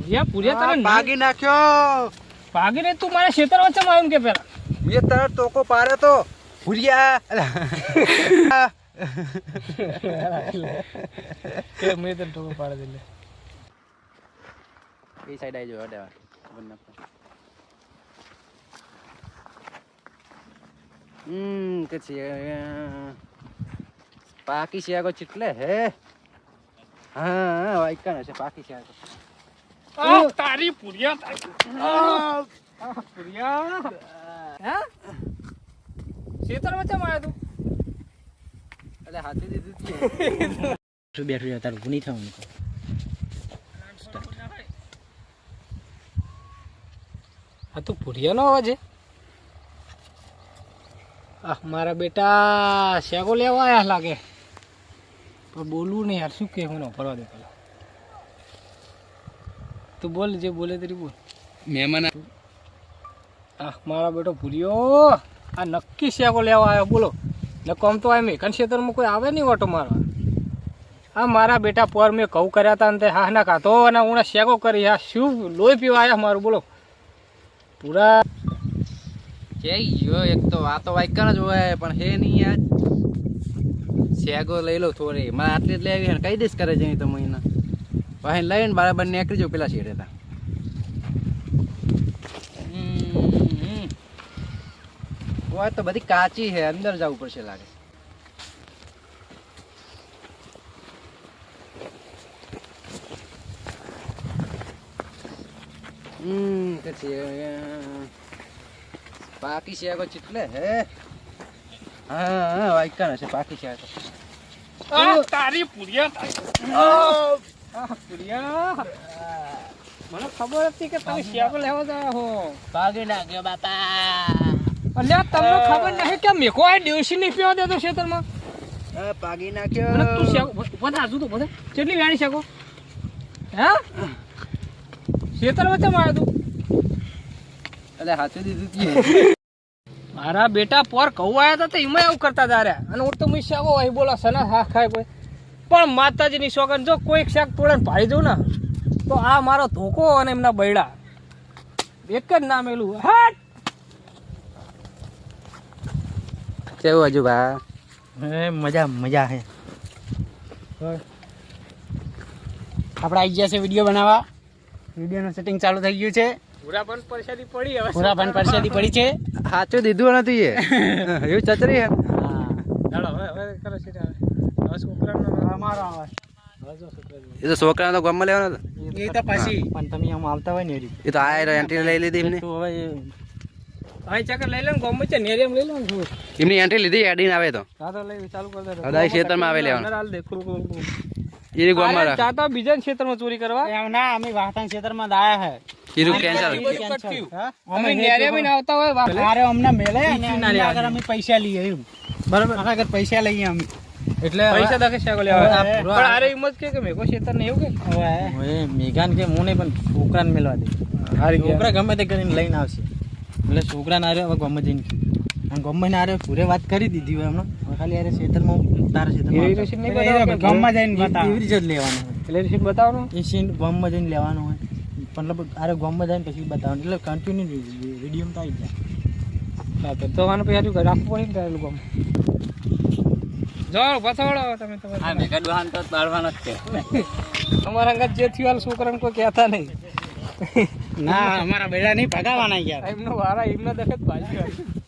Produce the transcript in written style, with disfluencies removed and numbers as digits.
ભુરિયા ભુરિયા તને ભાગી નાખ્યો. ભાગીને તું મારા ખેતર વચ્ચે મારું કે પેલા મેં તરત ટોકો પાડ્યો તો ભુરિયા કે મેં તને ટોકો પાડી દે એ સાઈડ આવી જો અડવા કે છે પાકી શિયાગો ચીટલે હે હા વાઈકન હશે પાકી શિયાગો તારી ભુરિયા ભુરિયા હે ખેતર વચ્ચે માર્યો તું એટલે હાથી દીધું શું બેઠું છે તારું ગુની થવાનું હા તું ભુરિયાનો અવાજ છે મારા બેટા શેગો લેવા આયા લાગે પણ બોલવું નહીં યાર શું કે હું ફરવા દે પેલા તું બોલ જે બોલે તેરી બોલ મહેમાન મારા બેટો ભૂર્યો આ નક્કી શેગો લેવા આવ્યો બોલો નકમ તો આ મેઘન ક્ષેત્રમાં કોઈ આવે નહીં ઓટો મારવા આ મારા બેટા પર મેં ઘઉં કર્યા હતા ને હા ના કાતો અને હું શેગો કરી આ શું લોહી પીવા આવ્યા મારું બોલો પૂરા કે યો એક તો આ તો વાઈકન જ હોય પણ હે નહીં યાર શેગો લઈ લો થોડી મારે આટલી જ લેવી ને કઈ દેશ કરે છે તો મહિના પછી લઈને બરાબર નીકળી જાઉં પેલા શેડે હતા હોય તો બધી કાચી છે અંદર જવું પડશે લાગે પાકી શેગો ચીટલે હે હા વાઈકન હશે પાકી શેગો તારી ભૂરિયા ભૂરિયા મને ખબર હતી કે તમે શેગો લેવા જાય હો ભાગી નાખ્યો બાપા અલ્યા તમને ખબર નહીં કે મેકો આ દિવસી નહીં પીવા દેતો ખેતરમાં પાગી નાખ્યો અને તું શેગો બધા હજુ તો બધા કેટલી વેણી શેગો હે ખેતર વચ્ચે માર્યો તું એટલે હાથે દીધું મારા બેટા પર કહું આવ્યા હતા તો એમાં એવું કરતા હતા રહ્યા અને હું તો મેં શેગો હોય બોલો સના હા ખાય કોઈ પણ માતાજીની સોગન જો કોઈ શાક તોડે ભાઈ જવું ને તો આ મારો ધોકો અને એમના બૈડા એક જ નામ એલું હટ કેવું હજુ ભા મજા મજા હે આપણે આવી ગયા છે વિડીયો બનાવવા વિડીયોનું સેટિંગ ચાલુ થઈ ગયું છે પૂરા પણ પરસાદી પડી હવે પૂરા પણ પરસાદી પડી છે સાચું દીધું નથી એ એવું ચતરી હે ચાલો હવે કરો છે હવે છોકરાનો અમારો આવાજ એ તો છોકરા તો ગામમાં લેવાનો એ તો પછી પણ તમે આમ આવતા હોય ને એ તો આ એન્ટ્રી લઈ લીધી એમની તો હવે હવે ચક્કર લઈ લે ને ગોમ છે નેરિયમ લઈ લે ને એમની એન્ટ્રી લીધી એડીને આવે તો હા તો લઈ ચાલુ કર દે હદાય ક્ષેત્રમાં આવે લેવાનું હાલ દે એ ગામમાં રાખ ચાતા બીજા ક્ષેત્રમાં ચોરી કરવા એમ ના અમે વાહતાન ક્ષેત્રમાં જ આયા હે હીરું કેન્સલ અમે નેરિયમ ને આવતા હોય અરે અમને મેલે અને આગળ અમે પૈસા લઈએ એમ બરાબર આગળ પૈસા લઈએ અમે એટલે પૈસા દકે શેગો લેવા પણ આરે હિંમત કે મેકો ક્ષેત્ર ને એવું કે હવે મેઘાન કે હું નહીં પણ છોકરાને મેલવા દે છોકરા ગમે તે કરીને લઈને આવશે એટલે છોકરાને આરે હવે ગમે જઈને અને ગમે ને આરે પૂરે વાત કરી દીધી હોય એમનો ખાલી આરે ક્ષેત્રમાં તારા ક્ષેત્રમાં ગમમાં જઈને એવી રીતે જ લેવાનું એટલે સીન બતાવવાનું એ સીન ગમમાં જઈને લેવાનું હોય મતલબ આરે ગમમાં જઈને પછી બતાવવાનું એટલે કન્ટિન્યુ વિડીયો તો આવી જાય તો આનું પછી હજુ રાખવું પડે ને લોકો જાઓ બતાવડો તમે હા મેઘા દુહાન તો પાડવાનો જ છે અમારા અંગત જે થયું છોકરાને કોઈ કહેતા નહીં ના અમારા બેડા નહીં ભગાવાના યાર એમનો વારા એમના દખત ભાજી